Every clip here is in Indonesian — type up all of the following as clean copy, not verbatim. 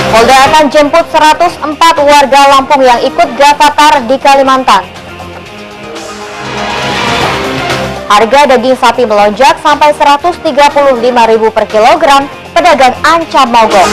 Polda akan jemput 104 warga Lampung yang ikut Gavatar di Kalimantan. Harga daging sapi melonjak sampai Rp135.000 per kilogram, pedagang ancam mogok.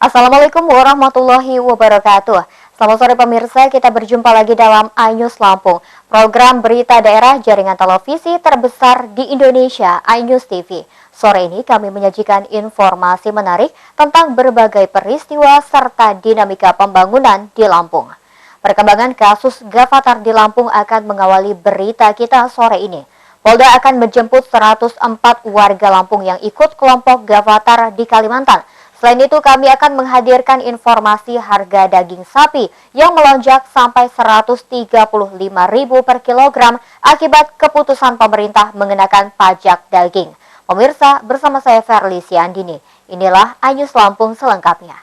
Assalamualaikum warahmatullahi wabarakatuh. Selamat sore pemirsa, kita berjumpa lagi dalam iNews Lampung, program berita daerah jaringan televisi terbesar di Indonesia, iNews TV. Sore ini kami menyajikan informasi menarik tentang berbagai peristiwa serta dinamika pembangunan di Lampung. Perkembangan kasus Gavatar di Lampung akan mengawali berita kita sore ini. Polda akan menjemput 104 warga Lampung yang ikut kelompok Gavatar di Kalimantan. Selain itu, kami akan menghadirkan informasi harga daging sapi yang melonjak sampai Rp135.000 per kilogram akibat keputusan pemerintah mengenakan pajak daging. Pemirsa, bersama saya Ferly Siandini. Inilah iNews Lampung selengkapnya.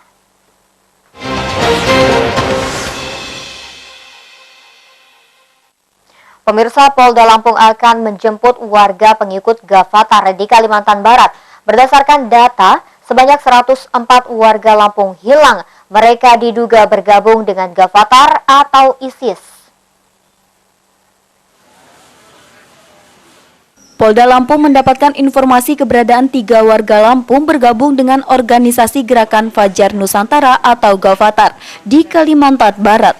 Pemirsa, Polda Lampung akan menjemput warga pengikut Gavatar di Kalimantan Barat. Berdasarkan data, sebanyak 104 warga Lampung hilang. Mereka diduga bergabung dengan Gavatar atau ISIS. Polda Lampung mendapatkan informasi keberadaan 3 warga Lampung bergabung dengan organisasi Gerakan Fajar Nusantara atau Gavatar di Kalimantan Barat.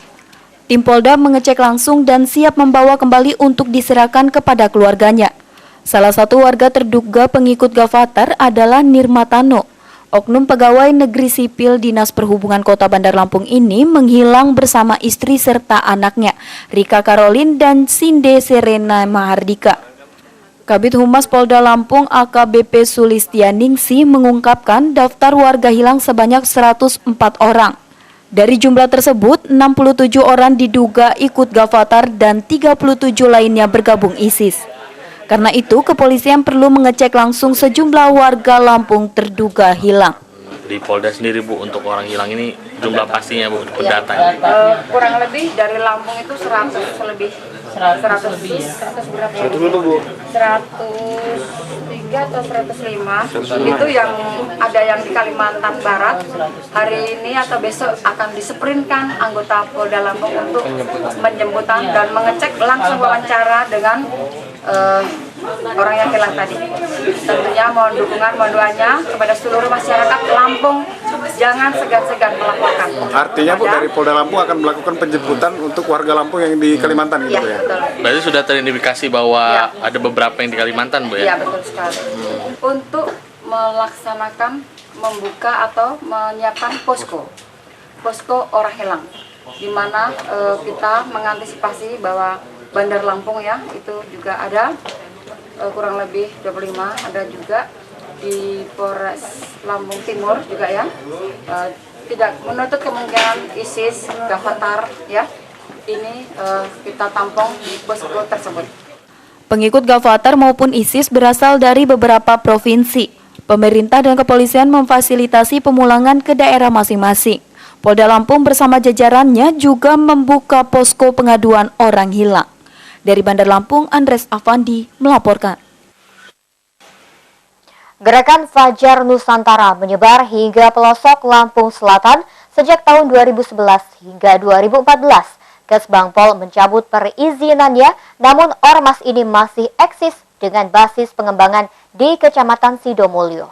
Tim Polda mengecek langsung dan siap membawa kembali untuk diserahkan kepada keluarganya. Salah satu warga terduga pengikut Gavatar adalah Nirmatano. Oknum pegawai negeri sipil Dinas Perhubungan Kota Bandar Lampung ini menghilang bersama istri serta anaknya, Rika Karolin dan Sinde Serena Mahardika. Kabid Humas Polda Lampung AKBP Sulistianingsih mengungkapkan daftar warga hilang sebanyak 104 orang. Dari jumlah tersebut, 67 orang diduga ikut Gavatar dan 37 lainnya bergabung ISIS. Karena itu, kepolisian perlu mengecek langsung sejumlah warga Lampung terduga hilang. Di Polda sendiri, Bu, untuk orang hilang ini jumlah pastinya, Bu, data. Kurang lebih dari Lampung itu 100 lebih. 100 berapa? 100 Bu. 103 atau 105. Itu yang ada yang di Kalimantan Barat. Hari ini atau besok akan diseprinkan anggota Polda Lampung untuk menjemputan dan mengecek langsung wawancara dengan orang yang hilang tadi. Tentunya mohon dukungan, mohon doanya kepada seluruh masyarakat Lampung, jangan segan-segan melaporkan. Artinya, Bu, dari Polda Lampung akan melakukan penjemputan untuk warga Lampung yang di Kalimantan gitu ya? Betul. Berarti sudah teridentifikasi bahwa ada beberapa yang di Kalimantan, Bu, ya? Iya, betul sekali. Untuk melaksanakan, membuka atau menyiapkan posko orang hilang, di mana kita mengantisipasi bahwa Bandar Lampung ya, itu juga ada kurang lebih 25, ada juga di Polres Lampung Timur juga ya. Tidak menutup kemungkinan ISIS, Gavatar ya. Ini kita tampung di posko tersebut. Pengikut Gavatar maupun ISIS berasal dari beberapa provinsi. Pemerintah dan kepolisian memfasilitasi pemulangan ke daerah masing-masing. Polda Lampung bersama jajarannya juga membuka posko pengaduan orang hilang. Dari Bandar Lampung, Andres Afandi melaporkan. Gerakan Fajar Nusantara menyebar hingga pelosok Lampung Selatan sejak tahun 2011 hingga 2014. Kesbangpol mencabut perizinannya, namun ormas ini masih eksis dengan basis pengembangan di Kecamatan Sidomulyo.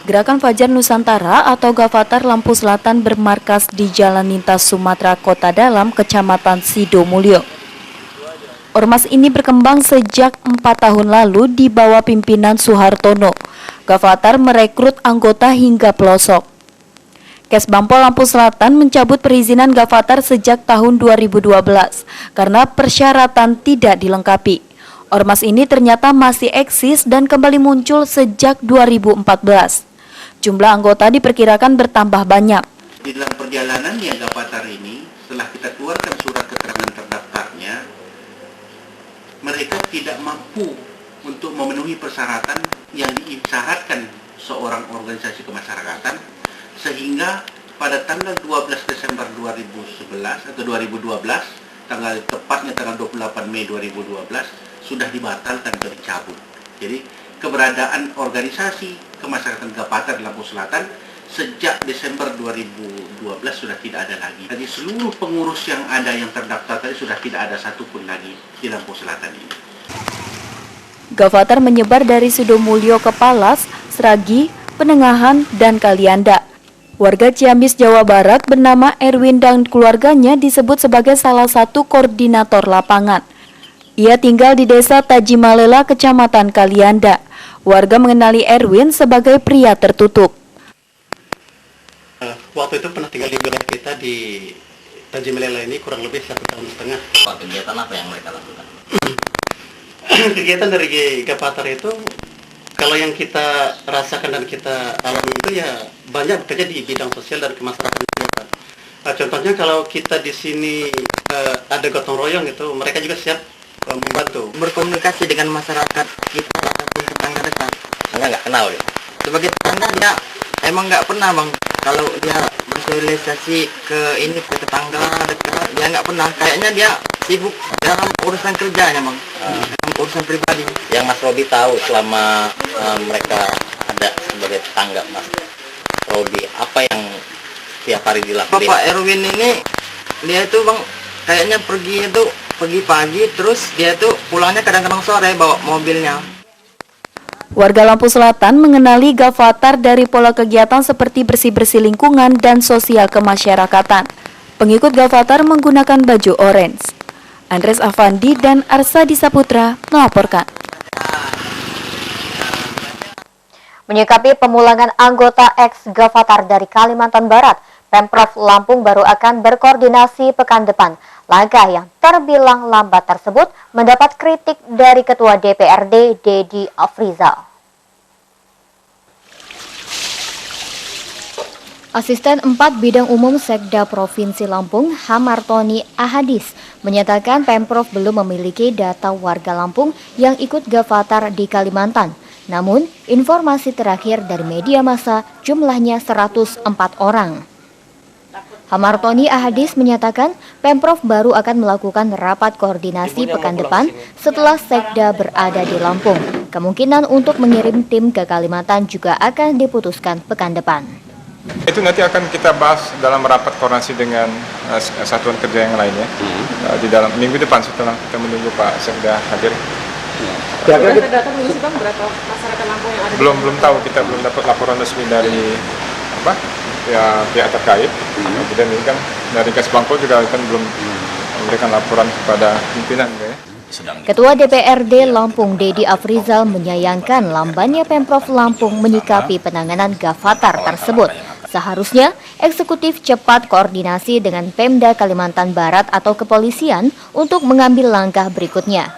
Gerakan Fajar Nusantara atau Gavatar Lampung Selatan bermarkas di Jalan Lintas Sumatera Kota Dalam, Kecamatan Sidomulyo. Ormas ini berkembang sejak 4 tahun lalu di bawah pimpinan Suhartono. Gavatar merekrut anggota hingga pelosok. Kesbangpol Lampung Selatan mencabut perizinan Gavatar sejak tahun 2012 karena persyaratan tidak dilengkapi. Ormas ini ternyata masih eksis dan kembali muncul sejak 2014. Jumlah anggota diperkirakan bertambah banyak. Di dalam perjalanannya Gavatar ini, setelah kita keluarkan surat keterangan terdaftar tidak mampu untuk memenuhi persyaratan yang diisyaratkan seorang organisasi kemasyarakatan, sehingga pada tanggal 12 Desember 2011 atau 2012, tepatnya tanggal 28 Mei 2012, sudah dibatalkan atau dicabut. Jadi keberadaan organisasi kemasyarakatan Gavatar Lampung Selatan sejak Desember 2012 sudah tidak ada lagi. Jadi seluruh pengurus yang ada yang terdaftar tadi sudah tidak ada satupun lagi di Lampung Selatan ini. Gavatar menyebar dari Sudomulyo ke Palas, Sragi, Penengahan, dan Kalianda. Warga Ciamis, Jawa Barat bernama Erwin dan keluarganya disebut sebagai salah satu koordinator lapangan. Ia tinggal di desa Tajimalela, Kecamatan Kalianda. Warga mengenali Erwin sebagai pria tertutup. Waktu itu pernah tinggal di wilayah kita di Tajimalela ini kurang lebih 1,5 tahun. Kegiatan apa yang mereka lakukan? Kegiatan dari Gavatar itu, kalau yang kita rasakan dan kita alami itu ya banyak bekerja di bidang sosial dan kemasyarakatan. Contohnya kalau kita di sini ada gotong royong gitu, mereka juga siap membantu. Berkomunikasi dengan masyarakat kita ataupun tetangga dekat. Anda nggak kenal ya? Sebagai tetangga dia emang nggak pernah bang. Kalau dia bersosialisasi ke ini ke tetangga dekat, dia nggak pernah. Kayaknya dia sibuk dalam urusan kerjanya bang, dalam urusan pribadi. Yang Mas Robi tahu selama mereka ada sebagai tetangga, Mas Robi, apa yang tiap hari dilakukan? Bapak Erwin ini dia itu bang kayaknya pergi pagi, terus dia tuh pulangnya kadang-kadang sore bawa mobilnya. Warga Lampung Selatan mengenali Gavatar dari pola kegiatan seperti bersih-bersih lingkungan dan sosial kemasyarakatan. Pengikut Gavatar menggunakan baju orange. Andres Avandi dan Arsadi Saputra melaporkan. Menyikapi pemulangan anggota ex-Gavatar dari Kalimantan Barat, Pemprov Lampung baru akan berkoordinasi pekan depan. Langkah yang terbilang lambat tersebut mendapat kritik dari Ketua DPRD Dedi Afrizal. Asisten 4 Bidang Umum Sekda Provinsi Lampung, Hamartoni Ahadis, menyatakan Pemprov belum memiliki data warga Lampung yang ikut Gavatar di Kalimantan. Namun, informasi terakhir dari media massa jumlahnya 104 orang. Hamartoni Ahadis menyatakan Pemprov baru akan melakukan rapat koordinasi pekan depan setelah Sekda berada di Lampung. Kemungkinan untuk mengirim tim ke Kalimantan juga akan diputuskan pekan depan. Itu nanti akan kita bahas dalam rapat koordinasi dengan satuan kerja yang lainnya di dalam minggu depan setelah kita menunggu Pak Sekda hadir. Berapa data mengisi bang berapa masyarakat Lampung yang ada? Belum tahu, kita belum dapat laporan resmi dari pihak terkait. Kemudian ini kan dari Kasbangpol juga kan belum memberikan laporan kepada pimpinan. Ketua DPRD Lampung Dedi Afrizal menyayangkan lambannya Pemprov Lampung menyikapi penanganan Gavatar tersebut. Seharusnya eksekutif cepat koordinasi dengan Pemda Kalimantan Barat atau kepolisian untuk mengambil langkah berikutnya.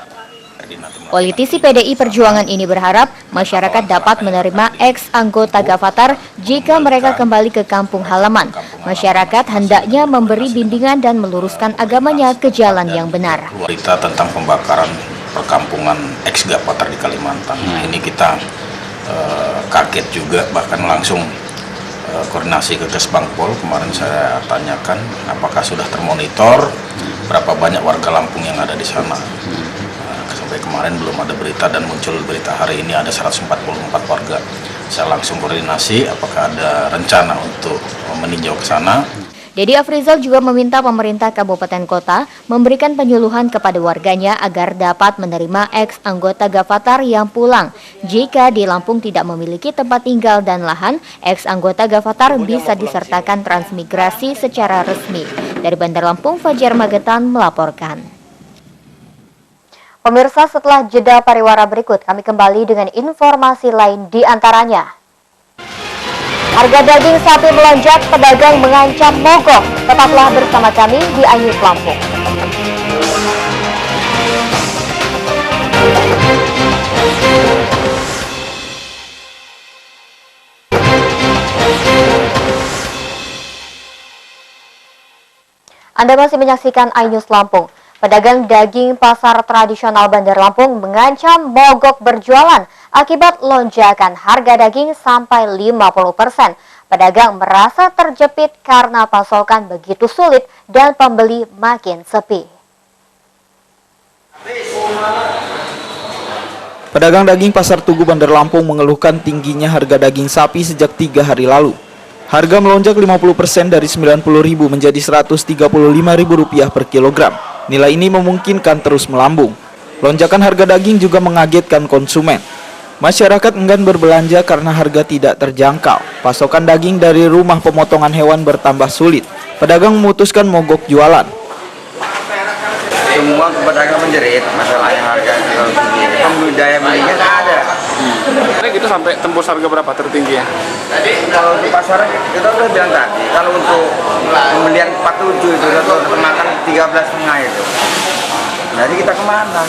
Politisi PDI Perjuangan ini berharap masyarakat dapat menerima ex-anggota Gavatar jika mereka kembali ke kampung halaman. Masyarakat hendaknya memberi bimbingan dan meluruskan agamanya ke jalan yang benar. Berita tentang pembakaran perkampungan ex-Gavatar di Kalimantan. Ini kita kaget juga, bahkan langsung koordinasi ke Kesbangpol. Kemarin saya tanyakan apakah sudah termonitor berapa banyak warga Lampung yang ada di sana. Sampai kemarin belum ada berita dan muncul berita hari ini ada 144 warga. Saya langsung koordinasi apakah ada rencana untuk meninjau ke sana. Dedi Afrizal juga meminta pemerintah kabupaten kota memberikan penyuluhan kepada warganya agar dapat menerima ex-anggota Gavatar yang pulang. Jika di Lampung tidak memiliki tempat tinggal dan lahan, ex-anggota Gavatar bisa disertakan transmigrasi secara resmi. Dari Bandar Lampung, Fajar Magetan melaporkan. Pemirsa, setelah jeda pariwara berikut, kami kembali dengan informasi lain di antaranya. Harga daging sapi melonjak, pedagang mengancam mogok. Tetaplah bersama kami di iNews Lampung. Anda masih menyaksikan iNews Lampung. Pedagang daging pasar tradisional Bandar Lampung mengancam mogok berjualan akibat lonjakan harga daging sampai 50%. Pedagang merasa terjepit karena pasokan begitu sulit dan pembeli makin sepi. Pedagang daging Pasar Tugu Bandar Lampung mengeluhkan tingginya harga daging sapi sejak 3 hari lalu. Harga melonjak 50% dari Rp90.000 menjadi Rp135.000 per kilogram. Nilai ini memungkinkan terus melambung. Lonjakan harga daging juga mengagetkan konsumen. Masyarakat enggan berbelanja karena harga tidak terjangkau. Pasokan daging dari rumah pemotongan hewan bertambah sulit. Pedagang memutuskan mogok jualan. Semua pedagang menjerit masalahnya harga terlalu tinggi. Daya belinya nggak ada. Ini kita sampai tembus harga berapa tertinggi ya? Tadi kalau di pasaran kita udah bilang tadi, kalau untuk pembelian 47 itu udah makan 13,5 itu. Jadi kita kemana?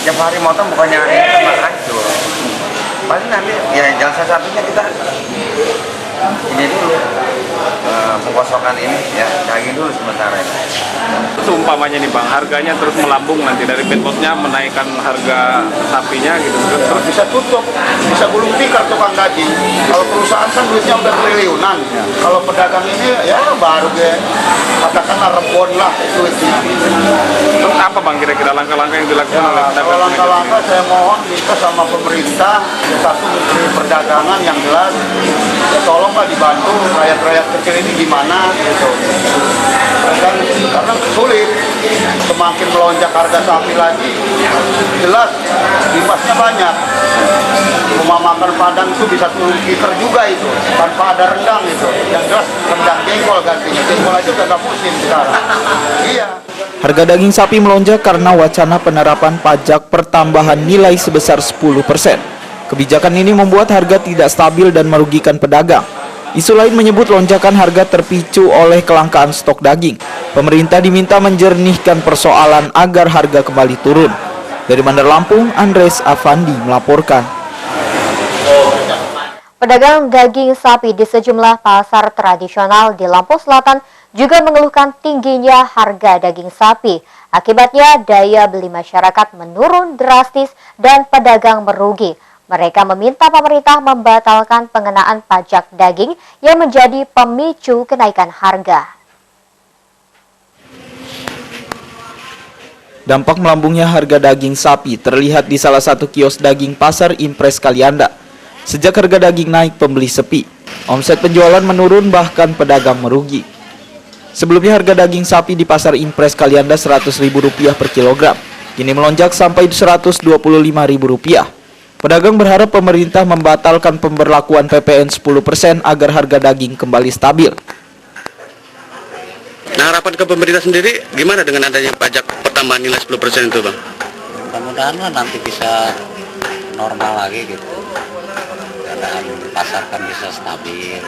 Tiap hari motong bukannya tambah hancur. Paling nanti ya jalan satunya kita ini dulu pengkosongan ini ya daging dulu sementara ini. Seumpamanya nih Bang, harganya terus melambung nanti dari Menbosnya menaikkan harga sapinya gitu, terus bisa tutup, bisa gulung tikar tukang daging. Kalau perusahaan kan duitnya udah triliunan, kalau pedagang ini ya baru katakanlah rebon lah duitnya. Terus apa Bang kira-kira langkah-langkah yang dilakukan oleh pedagang? Kalau langkah-langkah saya mohon minta sama pemerintah, satu Menteri Perdagangan yang jelas, ya tolonglah dibantu rakyat-rakyat kecil ini gimana gitu. Karena sulit, semakin melonjak harga sapi lagi, jelas imbasnya banyak. Rumah makan Padang itu bisa turun liter juga itu, tanpa ada rendang itu. Yang jelas rendang jengkol gantinya, jengkol aja udah gak musim sekarang. Iya. Harga daging sapi melonjak karena wacana penerapan pajak pertambahan nilai sebesar 10%. Kebijakan ini membuat harga tidak stabil dan merugikan pedagang. Isu lain menyebut lonjakan harga terpicu oleh kelangkaan stok daging. Pemerintah diminta menjernihkan persoalan agar harga kembali turun. Dari Bandar Lampung, Andres Afandi melaporkan. Pedagang daging sapi di sejumlah pasar tradisional di Lampung Selatan juga mengeluhkan tingginya harga daging sapi. Akibatnya daya beli masyarakat menurun drastis dan pedagang merugi. Mereka meminta pemerintah membatalkan pengenaan pajak daging yang menjadi pemicu kenaikan harga. Dampak melambungnya harga daging sapi terlihat di salah satu kios daging Pasar Impres Kalianda. Sejak harga daging naik, pembeli sepi. Omset penjualan menurun, bahkan pedagang merugi. Sebelumnya harga daging sapi di Pasar Impres Kalianda Rp100.000 per kilogram. Kini melonjak sampai Rp125.000. Pedagang berharap pemerintah membatalkan pemberlakuan PPN 10% agar harga daging kembali stabil. Nah, harapan ke pemerintah sendiri gimana dengan adanya pajak pertambahan nilai 10% itu, Bang? Mudah-mudahan nanti bisa normal lagi gitu. Keadaan pasar kan bisa stabil.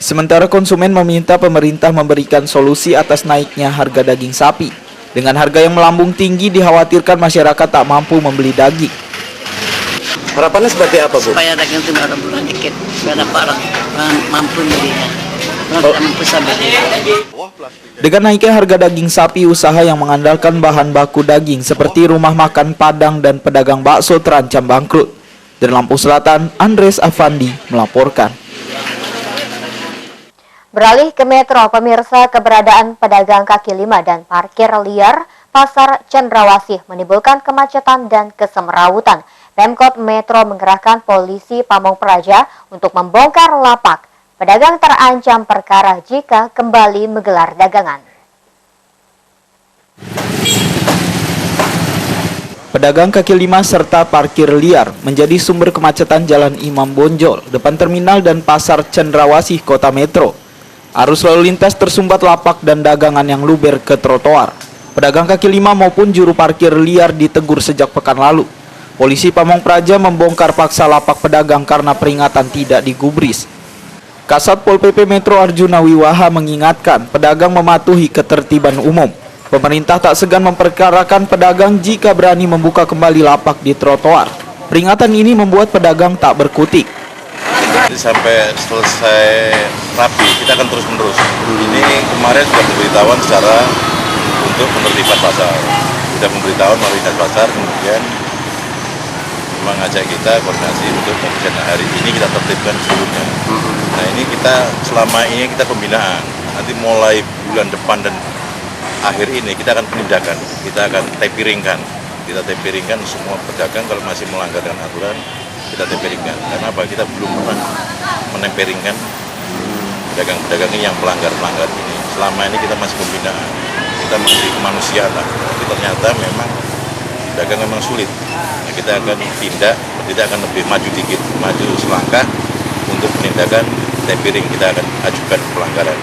Sementara konsumen meminta pemerintah memberikan solusi atas naiknya harga daging sapi. Dengan harga yang melambung tinggi, dikhawatirkan masyarakat tak mampu membeli daging. Harapannya seperti apa, Bu? Supaya daging itu ada bulan dikit, supaya dapat mampu belinya. Dengan naiknya harga daging sapi, usaha yang mengandalkan bahan baku daging seperti rumah makan Padang dan pedagang bakso terancam bangkrut. Dari Lampung Selatan, Andres Afandi melaporkan. Beralih ke Metro, pemirsa, keberadaan pedagang kaki lima dan parkir liar Pasar Cendrawasih menimbulkan kemacetan dan kesemrawutan. Pemkot Metro mengerahkan polisi Pamong Praja untuk membongkar lapak. Pedagang terancam perkara jika kembali menggelar dagangan. Pedagang kaki lima serta parkir liar menjadi sumber kemacetan Jalan Imam Bonjol, depan terminal dan Pasar Cendrawasih, Kota Metro. Arus lalu lintas tersumbat lapak dan dagangan yang luber ke trotoar. Pedagang kaki lima maupun juru parkir liar ditegur sejak pekan lalu. Polisi Pamong Praja membongkar paksa lapak pedagang karena peringatan tidak digubris. Kasat Pol PP Metro Arjuna Wiwaha mengingatkan pedagang mematuhi ketertiban umum. Pemerintah tak segan memperkarakan pedagang jika berani membuka kembali lapak di trotoar. Peringatan ini membuat pedagang tak berkutik. Jadi sampai selesai rapi, kita akan terus menerus. Ini kemarin sudah pemberitahuan secara untuk penertiban pasar. Sudah pemberitahuan melalui dinas pasar, kemudian mengajak kita koordinasi untuk kemudian hari ini kita tertibkan seluruhnya. Nah ini kita selama ini kita pembinaan. Nanti mulai bulan depan dan akhir ini kita akan penindakan, kita akan tapiringkan. Kita tapiringkan semua pedagang kalau masih melanggar dengan aturan, kita tapiringkan. Karena apa? Kita belum pernah menemperingkan pedagang-pedagang ini yang melanggar ini. Selama ini kita masih pembinaan, kita masih kemanusiaan lah. Tapi ternyata memang pedagang memang sulit. Nah, kita akan tindak akan lebih maju dikit, maju selangkah untuk penindakan tapiring. Kita akan ajukan pelanggaran.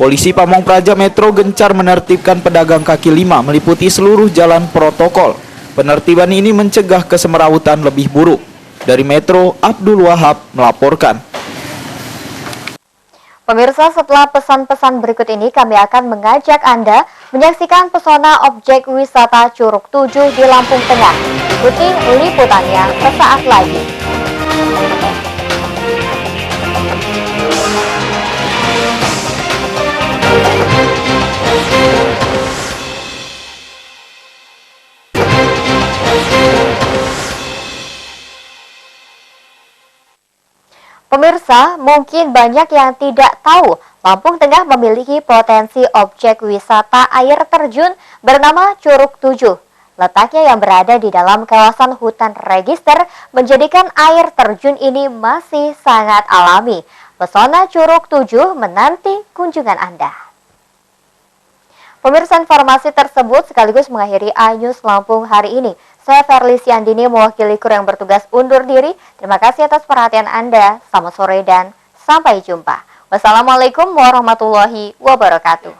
Polisi Pamong Praja Metro gencar menertibkan pedagang kaki lima meliputi seluruh jalan protokol. Penertiban ini mencegah kesemerawutan lebih buruk. Dari Metro, Abdul Wahab melaporkan. Pemirsa, setelah pesan-pesan berikut ini kami akan mengajak Anda menyaksikan pesona objek wisata Curug 7 di Lampung Tengah. Ikuti liputannya sesaat lagi. Pemirsa, mungkin banyak yang tidak tahu Lampung Tengah memiliki potensi objek wisata air terjun bernama Curug 7. Letaknya yang berada di dalam kawasan hutan register menjadikan air terjun ini masih sangat alami. Pesona Curug 7 menanti kunjungan Anda. Pemirsa, informasi tersebut sekaligus mengakhiri iNews Lampung hari ini. Saya Verlisi Andini mewakili kru yang bertugas undur diri. Terima kasih atas perhatian Anda. Selamat sore dan sampai jumpa. Wassalamualaikum warahmatullahi wabarakatuh.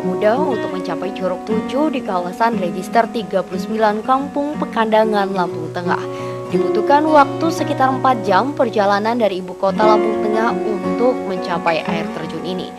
Mudah untuk mencapai Curug 7 di kawasan register 39 Kampung Pekandangan, Lampung Tengah. Dibutuhkan waktu sekitar 4 jam perjalanan dari ibu kota Lampung Tengah untuk mencapai air terjun ini.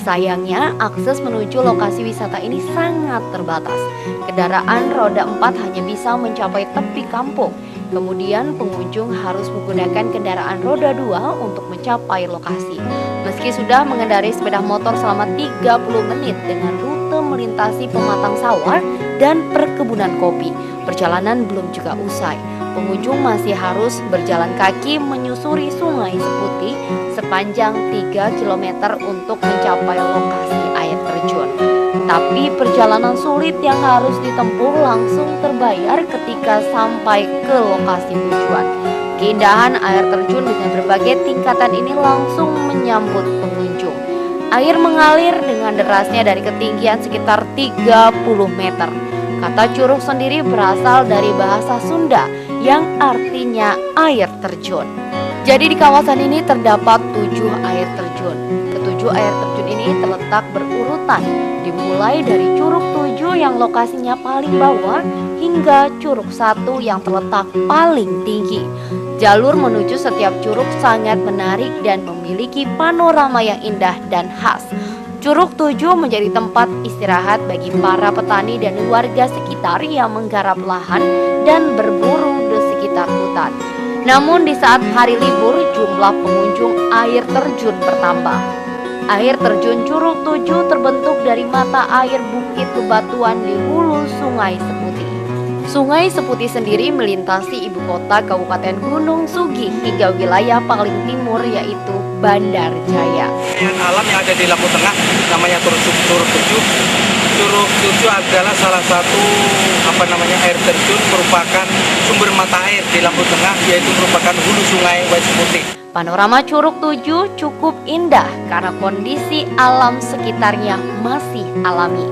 Sayangnya, akses menuju lokasi wisata ini sangat terbatas. Kendaraan roda 4 hanya bisa mencapai tepi kampung. Kemudian pengunjung harus menggunakan kendaraan roda 2 untuk mencapai lokasi. Meski sudah mengendarai sepeda motor selama 30 menit dengan rute melintasi pematang sawah dan perkebunan kopi, perjalanan belum juga usai. Pengunjung masih harus berjalan kaki menyusuri Sungai Seputi sepanjang 3 km untuk mencapai lokasi air terjun. Tapi perjalanan sulit yang harus ditempuh langsung terbayar ketika sampai ke lokasi tujuan. Keindahan air terjun dengan berbagai tingkatan ini langsung menyambut pengunjung. Air mengalir dengan derasnya dari ketinggian sekitar 30 meter. Kata curug sendiri berasal dari bahasa Sunda yang artinya air terjun. Jadi di kawasan ini terdapat 7 air terjun. Ketujuh air terjun ini terletak berurutan, dimulai dari Curug 7 yang lokasinya paling bawah hingga Curug 1 yang terletak paling tinggi. Jalur menuju setiap curug sangat menarik dan memiliki panorama yang indah dan khas. Curug 7 menjadi tempat istirahat bagi para petani dan warga sekitar yang menggarap lahan dan berburu di sekitar hutan. Namun di saat hari libur, jumlah pengunjung air terjun bertambah. Air terjun Curug 7 terbentuk dari mata air bukit bebatuan di hulu Sungai Seputi. Sungai Seputi sendiri melintasi ibu kota Kabupaten Gunung Sugi hingga wilayah paling timur yaitu Bandar Jaya. Alam yang ada di Lampung Tengah namanya Curug 7. Curug 7 adalah salah satu air terjun merupakan sumber mata air di Lampung Tengah, yaitu merupakan hulu Sungai Seputi. Panorama Curug 7 cukup indah karena kondisi alam sekitarnya masih alami.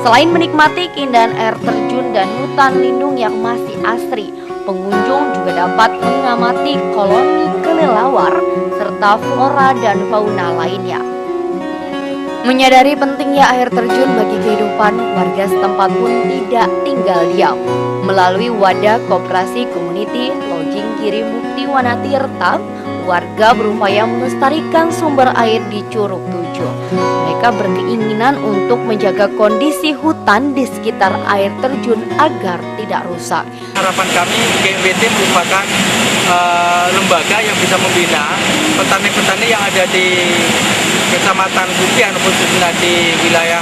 Selain menikmati keindahan air terjun dan hutan lindung yang masih asri, pengunjung juga dapat mengamati koloni kelelawar serta flora dan fauna lainnya. Menyadari pentingnya air terjun bagi kehidupan, warga setempat pun tidak tinggal diam. Melalui wadah koperasi Community Lodging Giri Mukti Wanatirta, warga berupaya melestarikan sumber air di Curug Tujuh. Mereka berkeinginan untuk menjaga kondisi hutan di sekitar air terjun agar tidak rusak. Harapan kami GMBT merupakan lembaga yang bisa membina petani-petani yang ada di Kecamatan Bukti khususnya di wilayah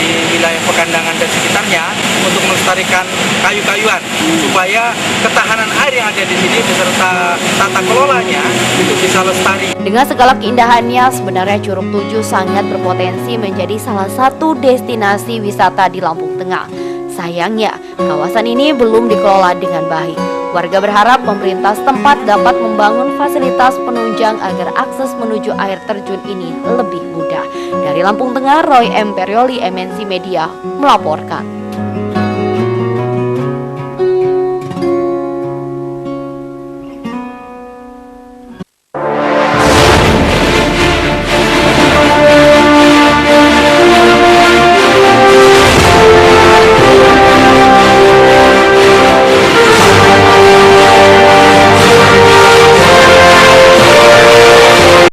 di wilayah Pekandangan dan sekitarnya untuk melestarikan kayu-kayuan supaya ketahanan air yang ada di sini beserta tata kelolanya itu bisa lestari. Dengan segala keindahannya, sebenarnya Curug Tujuh sangat berpotensi menjadi salah satu destinasi wisata di Lampung Tengah. Sayangnya, kawasan ini belum dikelola dengan baik. Warga berharap pemerintah setempat dapat membangun fasilitas penunjang agar akses menuju air terjun ini lebih mudah. Dari Lampung Tengah, Roy M. Perioli, MNC Media, melaporkan.